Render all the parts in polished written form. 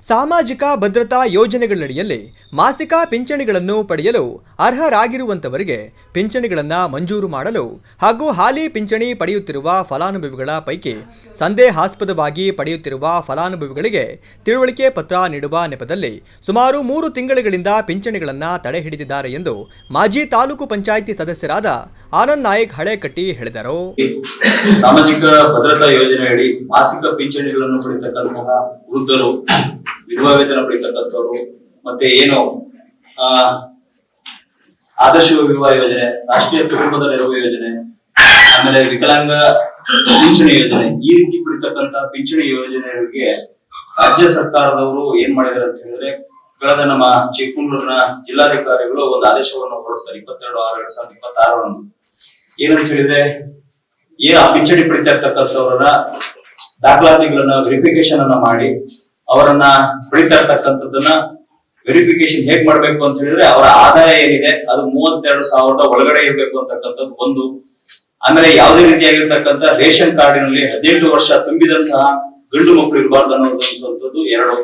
ಸಾಮಾಜಿಕ ಭದ್ರತಾ ಯೋಜನೆಗಳಡಿಯಲ್ಲಿ ಮಾಸಿಕ ಪಿಂಚಣಿಗಳನ್ನು ಪಡೆಯಲು ಅರ್ಹರಾಗಿರುವಂತವರಿಗೆ ಪಿಂಚಣಿಗಳನ್ನು ಮಂಜೂರು ಮಾಡಲು ಹಾಗೂ ಹಾಲಿ ಪಿಂಚಣಿ ಪಡೆಯುತ್ತಿರುವ ಫಲಾನುಭವಿಗಳ ಪೈಕಿ ಸಂದೇಹಾಸ್ಪದವಾಗಿ ಪಡೆಯುತ್ತಿರುವ ಫಲಾನುಭವಿಗಳಿಗೆ ತಿಳುವಳಿಕೆ ಪತ್ರ ನೀಡುವ ನೆಪದಲ್ಲಿ ಸುಮಾರು 3 ತಿಂಗಳುಗಳಿಂದ ಪಿಂಚಣಿಗಳನ್ನು ತಡೆಹಿಡಿದಿದ್ದಾರೆ ಎಂದು ಮಾಜಿ ತಾಲೂಕು ಪಂಚಾಯಿತಿ ಸದಸ್ಯರಾದ ಆನಂದ್ ನಾಯಕ್ ಹಳೇಕಟ್ಟಿ ಹೇಳಿದರು. ಸಾಮಾಜಿಕ ಭದ್ರತಾ ಯೋಜನೆಯಡಿ ಮಾಸಿಕ ಪಿಂಚಣಿಗಳನ್ನು ಪಡೆಯತಕ್ಕಂತಹ ವೃದ್ಧರು, ವಿಧವಾ ವೇತನ ಪಡೆಯತಕ್ಕಂಥವ್ರು, ಮತ್ತೆ ಏನು ಆದರ್ಶ ವಿವಾಹ ಯೋಜನೆ, ರಾಷ್ಟ್ರೀಯ ಕುಟುಂಬದ ನೆರವು ಯೋಜನೆ, ಆಮೇಲೆ ವಿಕಲಾಂಗ ಪಿಂಚಣಿ ಯೋಜನೆ, ಈ ರೀತಿ ಪಡಿತಕ್ಕಂತ ಪಿಂಚಣಿ ಯೋಜನೆಗಳಿಗೆ ರಾಜ್ಯ ಸರ್ಕಾರದವರು ಏನ್ ಮಾಡಿದಾರೆ ಅಂತ ಹೇಳಿದ್ರೆ, ಕಳೆದ ನಮ್ಮ ಚಿಕ್ಕಮಗಳೂರಿನ ಜಿಲ್ಲಾಧಿಕಾರಿಗಳು ಒಂದು ಆದೇಶವನ್ನು ಹೊರಡಿಸ್ತಾರೆ 22/6/2026 ಏನಂತ ಹೇಳಿದ್ರೆ, ಏನ್ ಪಿಂಚಣಿ ಪಡಿತಾ ಇರ್ತಕ್ಕಂಥವ್ರನ್ನ ದಾಖಲಾತಿಗಳನ್ನ ವೆರಿಫಿಕೇಶನ್ ಅನ್ನ ಮಾಡಿ ಅವರನ್ನ ಪಡಿತಾ ಇರ್ತಕ್ಕಂಥದ್ದನ್ನ ವೆರಿಫಿಕೇಶನ್ ಹೇಗ್ ಮಾಡ್ಬೇಕು ಅಂತ ಹೇಳಿದ್ರೆ, ಅವರ ಆದಾಯ ಏನಿದೆ ಅದು 32,000 ಒಳಗಡೆ ಇರಬೇಕು ಅಂತಕ್ಕಂಥದ್ದು ಒಂದು. ಆಮೇಲೆ ಯಾವುದೇ ರೀತಿಯಾಗಿರ್ತಕ್ಕಂಥ ರೇಷನ್ ಕಾರ್ಡಿನಲ್ಲಿ 18 ವರ್ಷ ತುಂಬಿದಂತಹ ಗಂಡು ಮಕ್ಕಳು ಇರಬಾರ್ದು ಅನ್ನೋದಂಥದ್ದು 2.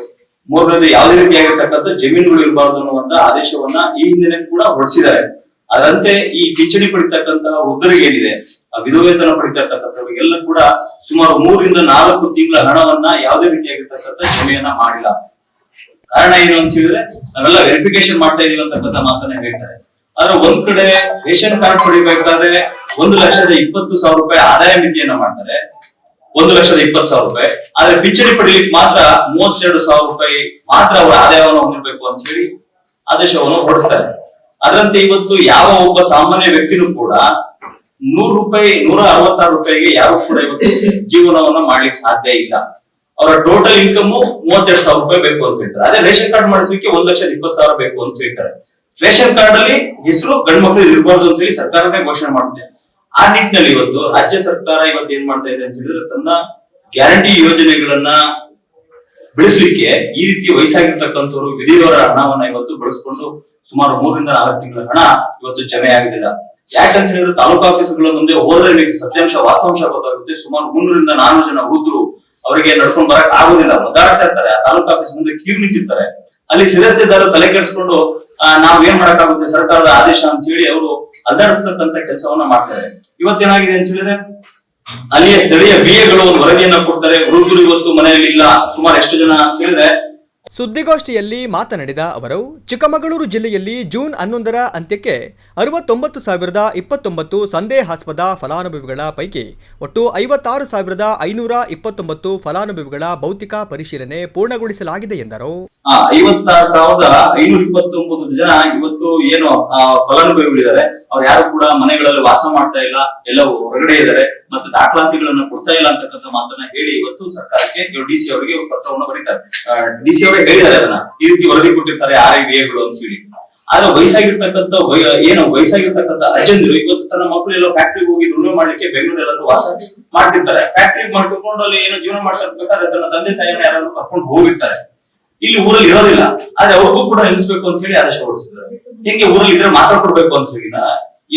3ನೇದು ಯಾವುದೇ ರೀತಿಯಾಗಿರ್ತಕ್ಕಂಥ ಜಮೀನುಗಳು ಇರಬಾರ್ದು ಅನ್ನುವಂತ ಆದೇಶವನ್ನ ಈ ಹಿಂದೆ ಕೂಡ ಹೊರಡಿಸಿದ್ದಾರೆ. ಅದರಂತೆ ಈ ಪಿಂಚಣಿ ಪಡಿತಕ್ಕಂತಹ ವೃದ್ಧರಿಗೆ ಏನಿದೆ, ವಿಧವೇತನ ಪಡಿತಾ ಇರ್ತಕ್ಕಂಥವ್ರಿಗೆಲ್ಲ ಕೂಡ ಸುಮಾರು 3 ರಿಂದ 4 ತಿಂಗಳ ಹಣವನ್ನ ಯಾವುದೇ ರೀತಿಯಾಗಿರ್ತಕ್ಕಂಥ ಜಮೆಯನ್ನ ಮಾಡಿಲ್ಲ. ಕಾರಣ ಏನು ಅಂತ ಹೇಳಿದ್ರೆ, ನಾವೆಲ್ಲ ವೆರಿಫಿಕೇಶನ್ ಮಾಡ್ತಾ ಇದೀವಿ ಅಂತಕ್ಕಂಥ ಮಾತನ್ನ ಹೇಳ್ತಾರೆ. ಆದ್ರೆ ಒಂದ್ ಕಡೆ ರೇಷನ್ ಕಾರ್ಡ್ ಪಡಿಬೇಕಾದ್ರೆ 1,20,000 ರೂಪಾಯಿ ಆದಾಯ ಮಿತಿಯನ್ನ ಮಾಡ್ತಾರೆ, 1,20,000 ರೂಪಾಯಿ. ಆದ್ರೆ ಪಿಂಚಣಿ ಪಡಿಲಿಕ್ಕೆ ಮಾತ್ರ 32,000 ರೂಪಾಯಿ ಮಾತ್ರ ಅವರ ಆದಾಯವನ್ನು ಹೊಂದಿರಬೇಕು ಅಂತ ಹೇಳಿ ಆದೇಶವನ್ನು ಹೊರಡಿಸ್ತಾರೆ. ಅದರಂತೆ ಇವತ್ತು ಯಾವ ಒಬ್ಬ ಸಾಮಾನ್ಯ ವ್ಯಕ್ತಿನೂ ಕೂಡ 100 ರೂಪಾಯಿ 166 ರೂಪಾಯಿಗೆ ಯಾರು ಕೂಡ ಇವತ್ತು ಜೀವನವನ್ನ ಮಾಡ್ಲಿಕ್ಕೆ ಸಾಧ್ಯ ಇಲ್ಲ. ಅವರ ಟೋಟಲ್ ಇನ್ಕಮ್ 32,000 ರೂಪಾಯಿ ಬೇಕು ಅಂತ ಹೇಳ್ತಾರೆ. ಅದೇ ರೇಷನ್ ಕಾರ್ಡ್ ಮಾಡಿಸ್ಲಿಕ್ಕೆ 1,20,000 ಬೇಕು ಅಂತ ಹೇಳ್ತಾರೆ. ರೇಷನ್ ಕಾರ್ಡ್ ಅಲ್ಲಿ ಹೆಸರು ಗಂಡು ಮಕ್ಕಳು ಇರಬಾರ್ದು ಅಂತ ಹೇಳಿ ಸರ್ಕಾರನೇ ಘೋಷಣೆ ಮಾಡುತ್ತೆ. ಆ ನಿಟ್ಟಿನಲ್ಲಿ ಇವತ್ತು ರಾಜ್ಯ ಸರ್ಕಾರ ಇವತ್ತು ಏನ್ ಮಾಡ್ತಾ ಇದೆ ಅಂತ ಹೇಳಿದ್ರೆ, ತನ್ನ ಗ್ಯಾರಂಟಿ ಯೋಜನೆಗಳನ್ನ ಬೆಳೆಸಲಿಕ್ಕೆ ಈ ರೀತಿ ವಯಸ್ಸಾಗಿರ್ತಕ್ಕಂಥವ್ರು ವಿಧಿಯವರ ಹಣವನ್ನ ಇವತ್ತು ಬಳಸ್ಕೊಂಡು ಸುಮಾರು 3 ರಿಂದ 4 ತಿಂಗಳ ಹಣ ಇವತ್ತು ಜಮೆ ಆಗುದಿಲ್ಲ. ಯಾಕಂತ ಹೇಳಿದ್ರೆ, ತಾಲೂಕು ಆಫೀಸ್ಗಳ ಮುಂದೆ ಹೋದ್ರೆ ಸತ್ಯಾಂಶ ವಾಸ್ತವಾಂಶ ಗೊತ್ತಾಗುತ್ತೆ. ಸುಮಾರು 300 ರಿಂದ 400 ಜನ ವೃದ್ಧರು ಅವರಿಗೆ ನಡ್ಕೊಂಡು ಬರಕ್ ಆಗುದಿಲ್ಲ, ಒದ್ದಾಡ್ತಾ ಇರ್ತಾರೆ. ಆ ತಾಲೂಕು ಆಫೀಸ್ ಮುಂದೆ ಕ್ಯೂ ನಿಂತಿರ್ತಾರೆ. ಅಲ್ಲಿ ಶಿರಸ್ತೆದಾರರು ತಲೆ ಕೆಡಿಸ್ಕೊಂಡು ನಾವ್ ಏನ್ ಮಾಡಕ್ಕಾಗುತ್ತೆ ಸರ್ಕಾರದ ಆದೇಶ ಅಂತ ಹೇಳಿ ಅವರು ಅಲ್ದಾಡ್ತಕ್ಕಂತ ಕೆಲಸವನ್ನ ಮಾಡ್ತಾರೆ. ಇವತ್ತೇನಾಗಿದೆ ಅಂತ ಹೇಳಿದ್ರೆ, ಅಲ್ಲಿಯ ಸ್ಥಳೀಯ ಬಿಎಗಳು ಒಂದು ವರದಿಯನ್ನ ಕೊಡ್ತಾರೆ, ವೃದ್ಧರು ಇವತ್ತು ಮನೆಯಲ್ಲಿ ಇಲ್ಲ. ಸುಮಾರು ಎಷ್ಟು ಜನ ಅಂತ ಹೇಳಿದ್ರೆ, ಸುದ್ದಿಗೋಷ್ಠಿಯಲ್ಲಿ ಮಾತನಾಡಿದ ಅವರು, ಚಿಕ್ಕಮಗಳೂರು ಜಿಲ್ಲೆಯಲ್ಲಿ ಜೂನ್ 11ರ ಅಂತ್ಯಕ್ಕೆ 69,029 ಸಂದೇಹಾಸ್ಪದ ಫಲಾನುಭವಿಗಳ ಪೈಕಿ ಒಟ್ಟು 56,529 ಫಲಾನುಭವಿಗಳ ಭೌತಿಕ ಪರಿಶೀಲನೆ ಪೂರ್ಣಗೊಳಿಸಲಾಗಿದೆ ಎಂದರು. 56,529 ಜನ ಇವತ್ತು ಏನು ಫಲಾನುಭವಿಗಳಿದ್ದಾರೆ, ಅವ್ರು ಯಾರು ಕೂಡ ಮನೆಗಳಲ್ಲಿ ವಾಸ ಮಾಡ್ತಾ ಇಲ್ಲ, ಎಲ್ಲ ಹೊರಗಡೆ ಇದ್ದಾರೆ, ಮತ್ತೆ ದಾಖಲಾತಿಗಳನ್ನ ಕೊಡ್ತಾ ಇಲ್ಲ ಅಂತಕ್ಕಂಥ ಮಾತನ್ನ ಹೇಳಿ ಇವತ್ತು ಸರ್ಕಾರಕ್ಕೆ ಡಿಸಿ ಅವರಿಗೆ ಪತ್ರವನ್ನು ಬರೀತಾರೆ. ಡಿಸಿ ಅವರೇ ಹೇಳಿದ್ದಾರೆ, ಅದನ್ನ ಈ ರೀತಿ ವರದಿ ಕೊಟ್ಟಿರ್ತಾರೆ RIVAಗಳು ಅಂತ ಹೇಳಿ. ಆದ್ರೆ ವಯಸ್ಸಾಗಿರ್ತಕ್ಕಂಥ ಅಜ್ಜಂದಿರು ಇವತ್ತು ತನ್ನ ಮಕ್ಕಳು ಎಲ್ಲ ಫ್ಯಾಕ್ಟ್ರಿಗೆ ಹೋಗಿ ದುಡಿಮೆ ಮಾಡ್ಲಿಕ್ಕೆ ಬೆಂಗಳೂರು ವಾಸ ಮಾಡ್ತಿರ್ತಾರೆ. ಫ್ಯಾಕ್ಟ್ರಿಗೆ ಮಾಡ್ಕೊಂಡು ಅಲ್ಲಿ ಏನೋ ಜೀವನ ಮಾಡ್ತಾ ಇರ್ಬೇಕಾದ್ರೆ ತನ್ನ ತಂದೆ ತಾಯಿಯನ್ನ ಯಾರಾದ್ರೂ ಕರ್ಕೊಂಡು ಹೋಗಿರ್ತಾರೆ. ಇಲ್ಲಿ ಊರಲ್ಲಿ ಇರೋದಿಲ್ಲ, ಆದ್ರೆ ಅವ್ರಿಗೂ ಕೂಡ ನಿಲ್ಲಿಸ್ಬೇಕು ಅಂತ ಹೇಳಿ ಆದೇಶ ಹೊರಡಿಸಿದ್ದಾರೆ. ಹಿಂಗೆ ಊರಲ್ಲಿ ಇದ್ರೆ ಮಾತ್ರ ಕೊಡ್ಬೇಕು ಅಂತ ಹೇಳಿ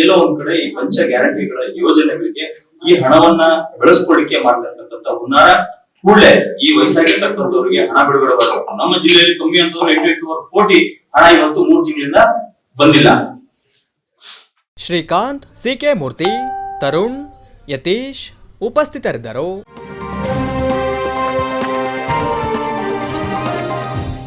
ಎಲ್ಲೋ ಒಂದ್ ಕಡೆ ಈ ಪಂಚ ಗ್ಯಾರಂಟಿಗಳ ಯೋಜನೆಗಳಿಗೆ ಈ ಹಣವನ್ನ ಬೆಳೆಸ್ಕೊಳ್ಳಿಕ್ಕೆ ಮಾಡ್ತಿರ್ತಕ್ಕಂಥ ಹುನ್ನಾರ ಕೂಡಲೇ ಈ ವಯಸ್ಸಾಗಿರ್ತಕ್ಕಂಥವ್ರಿಗೆ ಹಣ ಬಿಡುಗಡೆ ಬರಬೇಕು. ನಮ್ಮ ಜಿಲ್ಲೆಯಲ್ಲಿ ಕಮ್ಮಿ ಅಂತಂದ್ರೆ 88 ಕೋಟಿ ಹಣ ಇವತ್ತು 3 ತಿಂಗಳಿಂದ ಬಂದಿಲ್ಲ. ಶ್ರೀಕಾಂತ್, CK ಮೂರ್ತಿ, ತರುಣ್, ಯತೀಶ್ ಉಪಸ್ಥಿತರಿದ್ದರು.